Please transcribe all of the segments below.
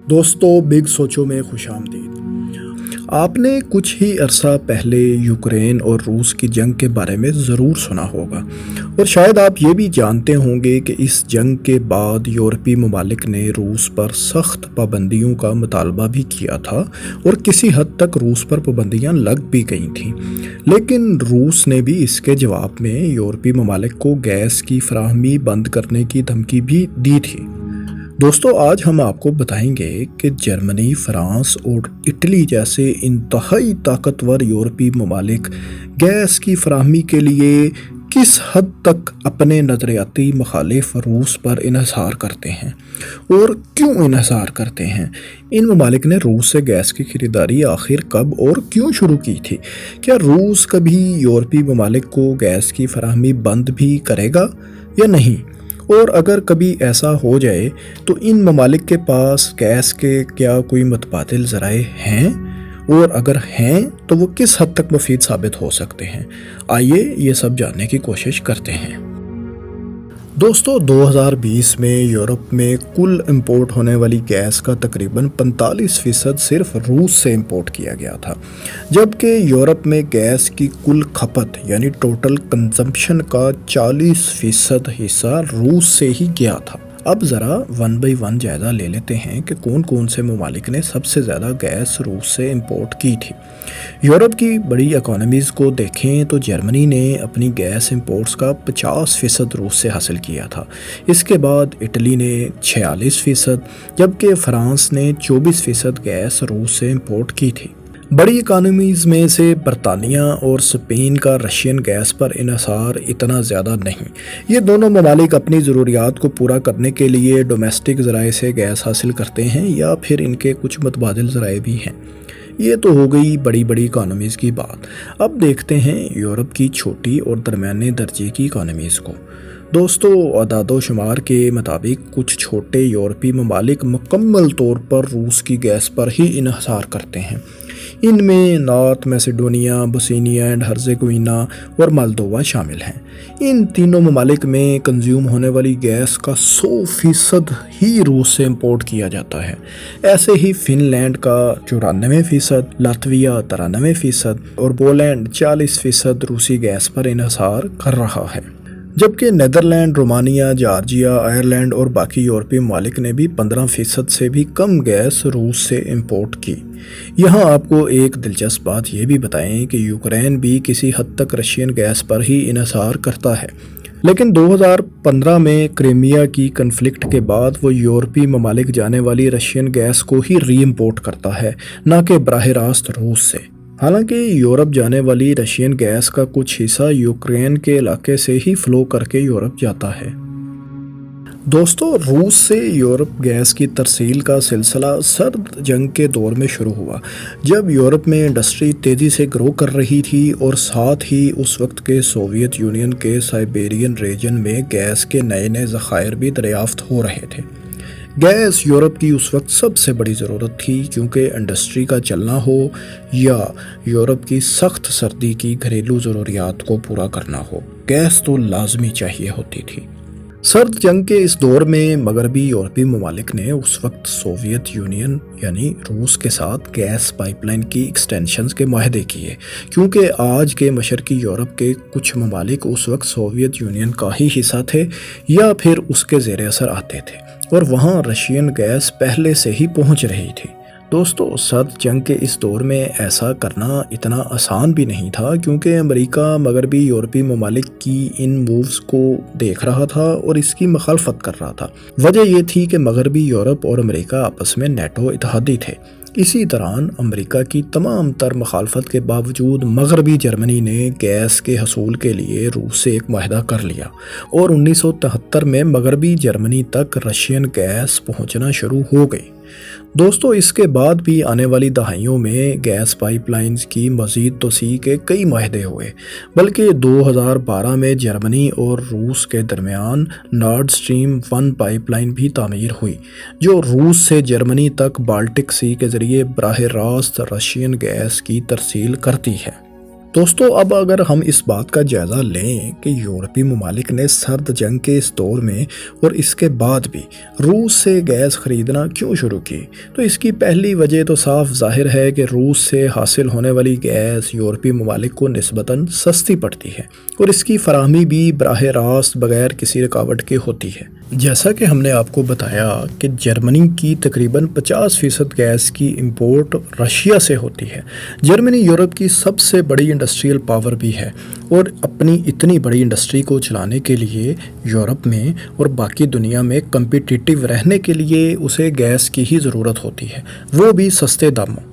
دوستو بگ سوچو میں خوش آمدید۔ آپ نے کچھ ہی عرصہ پہلے یوکرین اور روس کی جنگ کے بارے میں ضرور سنا ہوگا، اور شاید آپ یہ بھی جانتے ہوں گے کہ اس جنگ کے بعد یورپی ممالک نے روس پر سخت پابندیوں کا مطالبہ بھی کیا تھا اور کسی حد تک روس پر پابندیاں لگ بھی گئی تھیں، لیکن روس نے بھی اس کے جواب میں یورپی ممالک کو گیس کی فراہمی بند کرنے کی دھمکی بھی دی تھی۔ دوستو آج ہم آپ کو بتائیں گے کہ جرمنی، فرانس اور اٹلی جیسے انتہائی طاقتور یورپی ممالک گیس کی فراہمی کے لیے کس حد تک اپنے نظریاتی مخالف روس پر انحصار کرتے ہیں اور کیوں انحصار کرتے ہیں۔ ان ممالک نے روس سے گیس کی خریداری آخر کب اور کیوں شروع کی تھی؟ کیا روس کبھی یورپی ممالک کو گیس کی فراہمی بند بھی کرے گا یا نہیں؟ اور اگر کبھی ایسا ہو جائے تو ان ممالک کے پاس گیس کے کیا کوئی متبادل ذرائع ہیں، اور اگر ہیں تو وہ کس حد تک مفید ثابت ہو سکتے ہیں؟ آئیے یہ سب جاننے کی کوشش کرتے ہیں۔ دوستو 2020 میں یورپ میں کل امپورٹ ہونے والی گیس کا تقریباً 45% صرف روس سے امپورٹ کیا گیا تھا، جبکہ یورپ میں گیس کی کل کھپت یعنی ٹوٹل کنزمپشن کا 40% حصہ روس سے ہی گیا تھا۔ اب ذرا ون بائی ون جائزہ لے لیتے ہیں کہ کون کون سے ممالک نے سب سے زیادہ گیس روس سے امپورٹ کی تھی۔ یورپ کی بڑی اکانومیز کو دیکھیں تو جرمنی نے اپنی گیس امپورٹس کا 50% روس سے حاصل کیا تھا، اس کے بعد اٹلی نے 46%، جبکہ فرانس نے 24% گیس روس سے امپورٹ کی تھی۔ بڑی اکانومیز میں سے برطانیہ اور اسپین کا رشین گیس پر انحصار اتنا زیادہ نہیں۔ یہ دونوں ممالک اپنی ضروریات کو پورا کرنے کے لیے ڈومیسٹک ذرائع سے گیس حاصل کرتے ہیں یا پھر ان کے کچھ متبادل ذرائع بھی ہیں۔ یہ تو ہو گئی بڑی بڑی اکانومیز کی بات۔ اب دیکھتے ہیں یورپ کی چھوٹی اور درمیانے درجے کی اکانومیز کو۔ دوستو اعداد و شمار کے مطابق کچھ چھوٹے یورپی ممالک مکمل طور پر روس کی گیس پر ہی انحصار کرتے ہیں۔ ان میں نارتھ میسیڈونیا، بوسنیا اینڈ ہرزیگوینہ اور مالدووا شامل ہیں۔ ان تینوں ممالک میں کنزیوم ہونے والی گیس کا 100% ہی روس سے امپورٹ کیا جاتا ہے۔ ایسے ہی فن لینڈ کا 94%، لاتویا 93% اور پولینڈ 40% روسی گیس پر انحصار کر رہا ہے، جبکہ نیدرلینڈ، رومانیہ، جارجیا، آئرلینڈ اور باقی یورپی ممالک نے بھی 15% سے بھی کم گیس روس سے امپورٹ کی۔ یہاں آپ کو ایک دلچسپ بات یہ بھی بتائیں کہ یوکرین بھی کسی حد تک رشین گیس پر ہی انحصار کرتا ہے، لیکن 2015 میں کرائمیا کی کنفلکٹ کے بعد وہ یورپی ممالک جانے والی رشین گیس کو ہی ری امپورٹ کرتا ہے، نہ کہ براہ راست روس سے۔ حالانکہ یورپ جانے والی رشین گیس کا کچھ حصہ یوکرین کے علاقے سے ہی فلو کر کے یورپ جاتا ہے۔ دوستو روس سے یورپ گیس کی ترسیل کا سلسلہ سرد جنگ کے دور میں شروع ہوا، جب یورپ میں انڈسٹری تیزی سے گرو کر رہی تھی اور ساتھ ہی اس وقت کے سوویت یونین کے سائبیرین ریجن میں گیس کے نئے نئے ذخائر بھی دریافت ہو رہے تھے۔ گیس یورپ کی اس وقت سب سے بڑی ضرورت تھی، کیونکہ انڈسٹری کا چلنا ہو یا یورپ کی سخت سردی کی گھریلو ضروریات کو پورا کرنا ہو، گیس تو لازمی چاہیے ہوتی تھی۔ سرد جنگ کے اس دور میں مغربی یورپی ممالک نے اس وقت سوویت یونین یعنی روس کے ساتھ گیس پائپ لائن کی ایکسٹینشنز کے معاہدے کیے، کیونکہ آج کے مشرقی یورپ کے کچھ ممالک اس وقت سوویت یونین کا ہی حصہ تھے یا پھر اس کے زیر اثر آتے تھے، اور وہاں رشین گیس پہلے سے ہی پہنچ رہی تھی۔ دوستو سرد جنگ کے اس دور میں ایسا کرنا اتنا آسان بھی نہیں تھا، کیونکہ امریکہ مغربی یورپی ممالک کی ان مووز کو دیکھ رہا تھا اور اس کی مخالفت کر رہا تھا۔ وجہ یہ تھی کہ مغربی یورپ اور امریکہ آپس میں نیٹو اتحادی تھے۔ اسی دوران امریکہ کی تمام تر مخالفت کے باوجود مغربی جرمنی نے گیس کے حصول کے لیے روس سے ایک معاہدہ کر لیا، اور 1973 میں مغربی جرمنی تک رشین گیس پہنچنا شروع ہو گئی۔ دوستو اس کے بعد بھی آنے والی دہائیوں میں گیس پائپ لائنز کی مزید توسیع کے کئی معاہدے ہوئے، بلکہ 2012 میں جرمنی اور روس کے درمیان نارڈ سٹریم 1 پائپ لائن بھی تعمیر ہوئی، جو روس سے جرمنی تک بالٹک سی کے ذریعے براہ راست رشین گیس کی ترسیل کرتی ہے۔ دوستو اب اگر ہم اس بات کا جائزہ لیں کہ یورپی ممالک نے سرد جنگ کے اس دور میں اور اس کے بعد بھی روس سے گیس خریدنا کیوں شروع کی، تو اس کی پہلی وجہ تو صاف ظاہر ہے کہ روس سے حاصل ہونے والی گیس یورپی ممالک کو نسبتاً سستی پڑتی ہے اور اس کی فراہمی بھی براہ راست بغیر کسی رکاوٹ کے ہوتی ہے۔ جیسا کہ ہم نے آپ کو بتایا کہ جرمنی کی تقریباً 50% گیس کی امپورٹ رشیا سے ہوتی ہے۔ جرمنی یورپ کی سب سے بڑی انڈسٹریل پاور بھی ہے اور اپنی اتنی بڑی انڈسٹری کو چلانے کے لیے یورپ میں اور باقی دنیا میں کمپیٹیٹیو رہنے کے لیے اسے گیس کی ہی ضرورت ہوتی ہے، وہ بھی سستے داموں،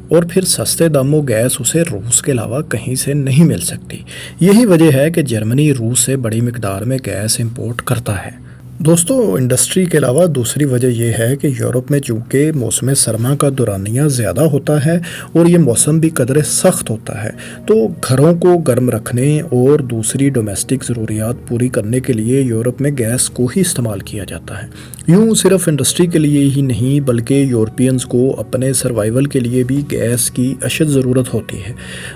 اور پھر سستے داموں گیس اسے روس کے علاوہ کہیں سے نہیں مل سکتی۔ یہی وجہ ہے کہ جرمنی روس سے بڑی مقدار میں گیس امپورٹ کرتا ہے۔ دوستو انڈسٹری کے علاوہ دوسری وجہ یہ ہے کہ یورپ میں چونکہ موسم سرما کا دورانیہ زیادہ ہوتا ہے اور یہ موسم بھی قدرے سخت ہوتا ہے، تو گھروں کو گرم رکھنے اور دوسری ڈومیسٹک ضروریات پوری کرنے کے لیے یورپ میں گیس کو ہی استعمال کیا جاتا ہے۔ یوں صرف انڈسٹری کے لیے ہی نہیں بلکہ یورپینز کو اپنے سروائیول کے لیے بھی گیس کی اشد ضرورت ہوتی ہے۔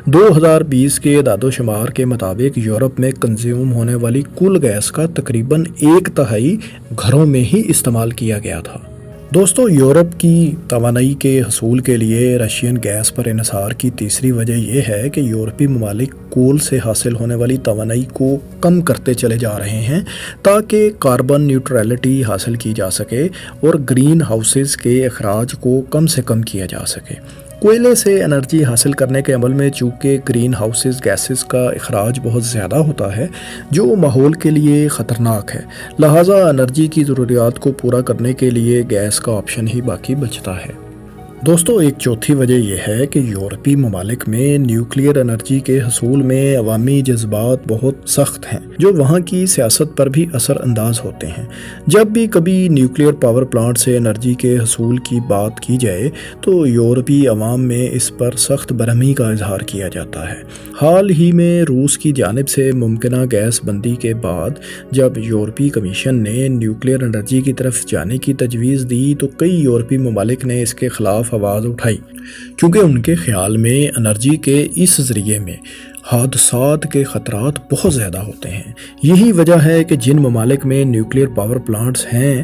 2020 کے اعداد و شمار کے مطابق یورپ میں کنزیوم ہونے والی کل گیس کا تقریباً 1/3 گھروں میں ہی استعمال کیا گیا تھا۔ دوستو یورپ کی توانائی کے حصول کے لیے رشین گیس پر انحصار کی تیسری وجہ یہ ہے کہ یورپی ممالک کول سے حاصل ہونے والی توانائی کو کم کرتے چلے جا رہے ہیں تاکہ کاربن نیوٹرلٹی حاصل کی جا سکے اور گرین ہاؤسز کے اخراج کو کم سے کم کیا جا سکے۔ کوئلے سے انرجی حاصل کرنے کے عمل میں چونکہ گرین ہاؤسز گیسز کا اخراج بہت زیادہ ہوتا ہے جو ماحول کے لیے خطرناک ہے، لہٰذا انرجی کی ضروریات کو پورا کرنے کے لیے گیس کا آپشن ہی باقی بچتا ہے۔ دوستو ایک چوتھی وجہ یہ ہے کہ یورپی ممالک میں نیوکلیئر انرجی کے حصول میں عوامی جذبات بہت سخت ہیں جو وہاں کی سیاست پر بھی اثر انداز ہوتے ہیں۔ جب بھی کبھی نیوکلیئر پاور پلانٹ سے انرجی کے حصول کی بات کی جائے تو یورپی عوام میں اس پر سخت برہمی کا اظہار کیا جاتا ہے۔ حال ہی میں روس کی جانب سے ممکنہ گیس بندی کے بعد جب یورپی کمیشن نے نیوکلیئر انرجی کی طرف جانے کی تجویز دی تو کئی یورپی ممالک نے اس کے خلاف آواز اٹھائی، کیونکہ ان کے خیال میں انرجی کے اس ذریعے میں حادثات کے خطرات بہت زیادہ ہوتے ہیں۔ یہی وجہ ہے کہ جن ممالک میں نیوکلیئر پاور پلانٹس ہیں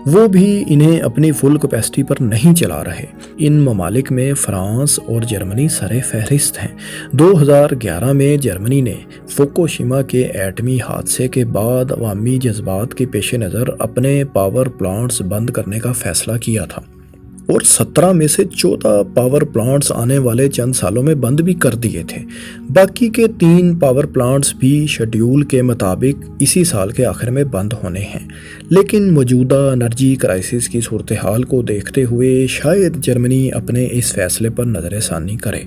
وہ بھی انہیں اپنی فل کیپیسٹی پر نہیں چلا رہے۔ ان ممالک میں فرانس اور جرمنی سر فہرست ہیں۔ 2011 میں جرمنی نے فوکوشیما کے ایٹمی حادثے کے بعد عوامی جذبات کے پیش نظر اپنے پاور پلانٹس بند کرنے کا فیصلہ کیا تھا اور 17 میں سے 14 پاور پلانٹس آنے والے چند سالوں میں بند بھی کر دیے تھے۔ باقی کے 3 پاور پلانٹس بھی شیڈیول کے مطابق اسی سال کے آخر میں بند ہونے ہیں، لیکن موجودہ انرجی کرائسس کی صورتحال کو دیکھتے ہوئے شاید جرمنی اپنے اس فیصلے پر نظر ثانی کرے۔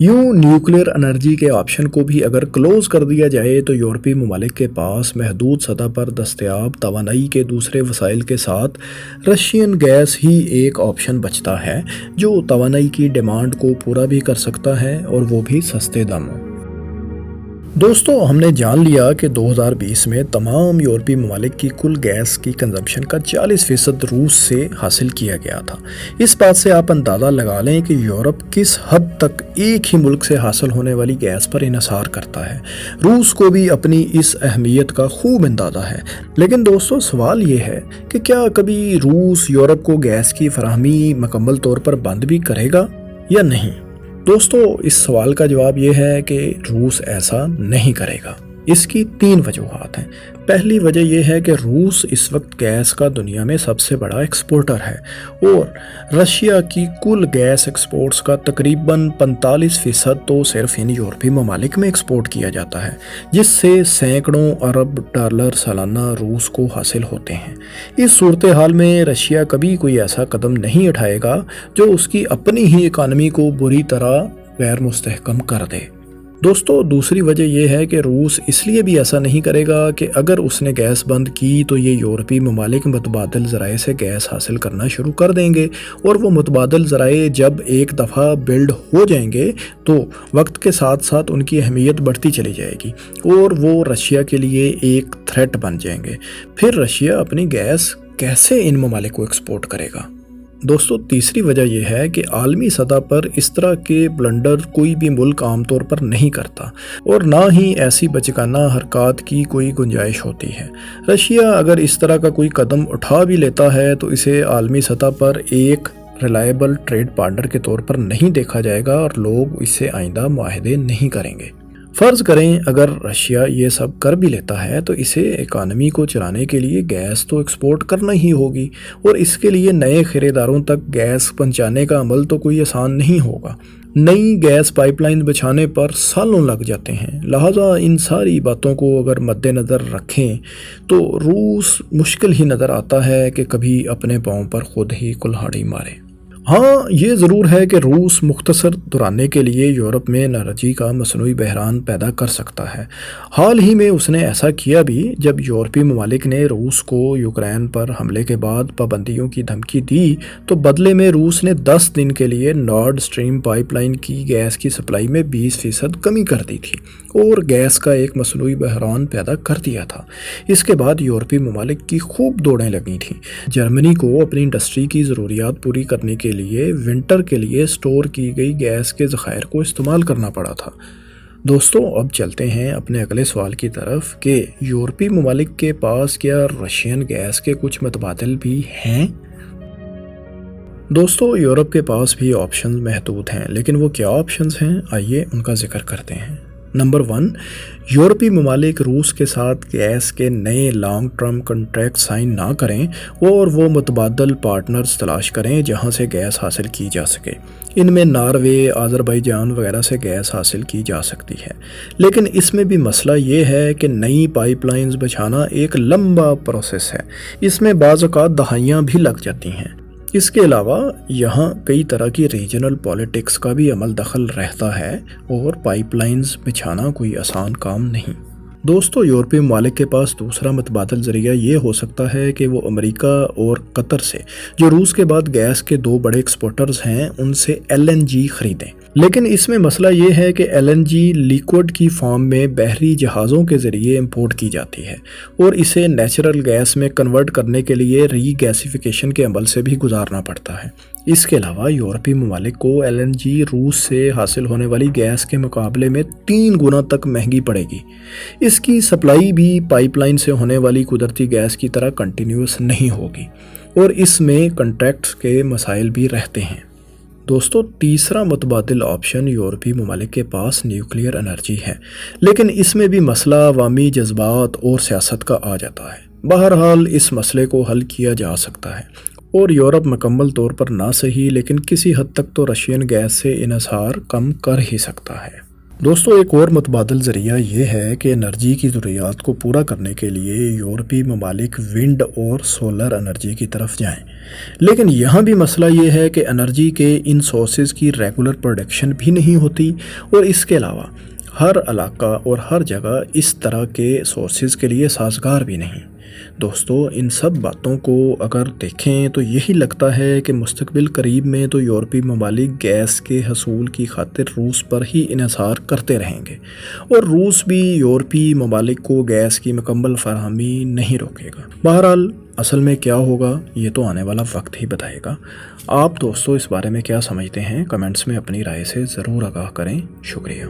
یوں نیوکلیئر انرجی کے آپشن کو بھی اگر کلوز کر دیا جائے تو یورپی ممالک کے پاس محدود سطح پر دستیاب توانائی کے دوسرے وسائل کے ساتھ رشین گیس ہی ایک آپشن بچتا ہے جو توانائی کی ڈیمانڈ کو پورا بھی کر سکتا ہے اور وہ بھی سستے داموں۔ دوستو ہم نے جان لیا کہ 2020 میں تمام یورپی ممالک کی کل گیس کی کنزمپشن کا 40% روس سے حاصل کیا گیا تھا۔ اس بات سے آپ اندازہ لگا لیں کہ یورپ کس حد تک ایک ہی ملک سے حاصل ہونے والی گیس پر انحصار کرتا ہے۔ روس کو بھی اپنی اس اہمیت کا خوب اندازہ ہے، لیکن دوستو سوال یہ ہے کہ کیا کبھی روس یورپ کو گیس کی فراہمی مکمل طور پر بند بھی کرے گا یا نہیں؟ دوستو اس سوال کا جواب یہ ہے کہ روس ایسا نہیں کرے گا۔ اس کی 3 وجوہات ہیں۔ پہلی وجہ یہ ہے کہ روس اس وقت گیس کا دنیا میں سب سے بڑا ایکسپورٹر ہے اور رشیا کی کل گیس ایکسپورٹس کا تقریباً 45% تو صرف ان یورپی ممالک میں ایکسپورٹ کیا جاتا ہے، جس سے سینکڑوں ارب ڈالر سالانہ روس کو حاصل ہوتے ہیں۔ اس صورتحال میں رشیا کبھی کوئی ایسا قدم نہیں اٹھائے گا جو اس کی اپنی ہی اکانومی کو بری طرح غیر مستحکم کر دے۔ دوستو دوسری وجہ یہ ہے کہ روس اس لیے بھی ایسا نہیں کرے گا کہ اگر اس نے گیس بند کی تو یہ یورپی ممالک متبادل ذرائع سے گیس حاصل کرنا شروع کر دیں گے، اور وہ متبادل ذرائع جب ایک دفعہ بلڈ ہو جائیں گے تو وقت کے ساتھ ساتھ ان کی اہمیت بڑھتی چلی جائے گی اور وہ رشیا کے لیے ایک تھریٹ بن جائیں گے۔ پھر رشیا اپنی گیس کیسے ان ممالک کو ایکسپورٹ کرے گا؟ دوستو تیسری وجہ یہ ہے کہ عالمی سطح پر اس طرح کے بلنڈر کوئی بھی ملک عام طور پر نہیں کرتا اور نہ ہی ایسی بچگانہ حرکات کی کوئی گنجائش ہوتی ہے۔ رشیا اگر اس طرح کا کوئی قدم اٹھا بھی لیتا ہے تو اسے عالمی سطح پر ایک ریلائبل ٹریڈ پارٹنر کے طور پر نہیں دیکھا جائے گا اور لوگ اس سے آئندہ معاہدے نہیں کریں گے۔ فرض کریں اگر رشیا یہ سب کر بھی لیتا ہے تو اسے اکانومی کو چلانے کے لیے گیس تو ایکسپورٹ کرنا ہی ہوگی اور اس کے لیے نئے خریداروں تک گیس پہنچانے کا عمل تو کوئی آسان نہیں ہوگا۔ نئی گیس پائپ لائن بچھانے پر سالوں لگ جاتے ہیں، لہٰذا ان ساری باتوں کو اگر مد نظر رکھیں تو روس مشکل ہی نظر آتا ہے کہ کبھی اپنے پاؤں پر خود ہی کلہاڑی مارے۔ ہاں یہ ضرور ہے کہ روس مختصر دورانیے کے لیے یورپ میں انرجی کا مصنوعی بحران پیدا کر سکتا ہے۔ حال ہی میں اس نے ایسا کیا بھی جب یورپی ممالک نے روس کو یوکرین پر حملے کے بعد پابندیوں کی دھمکی دی تو بدلے میں روس نے 10 دن کے لیے نارڈ سٹریم پائپ لائن کی گیس کی سپلائی میں 20% کمی کر دی تھی اور گیس کا ایک مصنوعی بحران پیدا کر دیا تھا۔ اس کے بعد یورپی ممالک کی خوب دوڑیں لگی تھیں۔ جرمنی کو اپنی انڈسٹری کی ضروریات پوری کرنے کے لیے ونٹر کے لیے سٹور کی گئی گیس کے ذخائر کو استعمال کرنا پڑا تھا۔ دوستو اب چلتے ہیں اپنے اگلے سوال کی طرف کہ یورپی ممالک کے پاس کیا رشین گیس کے کچھ متبادل بھی ہیں؟ دوستو یورپ کے پاس بھی آپشنز محدود ہیں، لیکن وہ کیا آپشنز ہیں آئیے ان کا ذکر کرتے ہیں۔ نمبر 1، یورپی ممالک روس کے ساتھ گیس کے نئے لانگ ٹرم کنٹریکٹ سائن نہ کریں اور وہ متبادل پارٹنرز تلاش کریں جہاں سے گیس حاصل کی جا سکے۔ ان میں ناروے، آذربائیجان وغیرہ سے گیس حاصل کی جا سکتی ہے، لیکن اس میں بھی مسئلہ یہ ہے کہ نئی پائپ لائنز بچھانا ایک لمبا پروسیس ہے، اس میں بعض اوقات دہائیاں بھی لگ جاتی ہیں۔ اس کے علاوہ یہاں کئی طرح کی ریجنل پولیٹکس کا بھی عمل دخل رہتا ہے اور پائپ لائنز بچھانا کوئی آسان کام نہیں۔ دوستو یورپی ممالک کے پاس دوسرا متبادل ذریعہ یہ ہو سکتا ہے کہ وہ امریکہ اور قطر سے، جو روس کے بعد گیس کے 2 بڑے ایکسپورٹرز ہیں، ان سے LNG خریدیں۔ لیکن اس میں مسئلہ یہ ہے کہ LNG لیکوڈ کی فارم میں بحری جہازوں کے ذریعے امپورٹ کی جاتی ہے اور اسے نیچرل گیس میں کنورٹ کرنے کے لیے ری گیسیفیکیشن کے عمل سے بھی گزارنا پڑتا ہے۔ اس کے علاوہ یورپی ممالک کو LNG روس سے حاصل ہونے والی گیس کے مقابلے میں 3 گنا تک مہنگی پڑے گی۔ اس کی سپلائی بھی پائپ لائن سے ہونے والی قدرتی گیس کی طرح کنٹینیوس نہیں ہوگی اور اس میں کنٹریکٹس کے مسائل بھی رہتے ہیں۔ دوستو تیسرا متبادل آپشن یورپی ممالک کے پاس نیوکلیئر انرجی ہے، لیکن اس میں بھی مسئلہ عوامی جذبات اور سیاست کا آ جاتا ہے۔ بہرحال اس مسئلے کو حل کیا جا سکتا ہے اور یورپ مکمل طور پر نہ صحیح لیکن کسی حد تک تو رشین گیس سے انحصار کم کر ہی سکتا ہے۔ دوستو ایک اور متبادل ذریعہ یہ ہے کہ انرجی کی ضروریات کو پورا کرنے کے لیے یورپی ممالک ونڈ اور سولر انرجی کی طرف جائیں، لیکن یہاں بھی مسئلہ یہ ہے کہ انرجی کے ان سورسز کی ریگولر پروڈکشن بھی نہیں ہوتی اور اس کے علاوہ ہر علاقہ اور ہر جگہ اس طرح کے سورسز کے لیے سازگار بھی نہیں۔ دوستو ان سب باتوں کو اگر دیکھیں تو یہی لگتا ہے کہ مستقبل قریب میں تو یورپی ممالک گیس کے حصول کی خاطر روس پر ہی انحصار کرتے رہیں گے اور روس بھی یورپی ممالک کو گیس کی مکمل فراہمی نہیں روکے گا۔ بہرحال اصل میں کیا ہوگا یہ تو آنے والا وقت ہی بتائے گا۔ آپ دوستو اس بارے میں کیا سمجھتے ہیں؟ کمنٹس میں اپنی رائے سے ضرور آگاہ کریں۔ شکریہ۔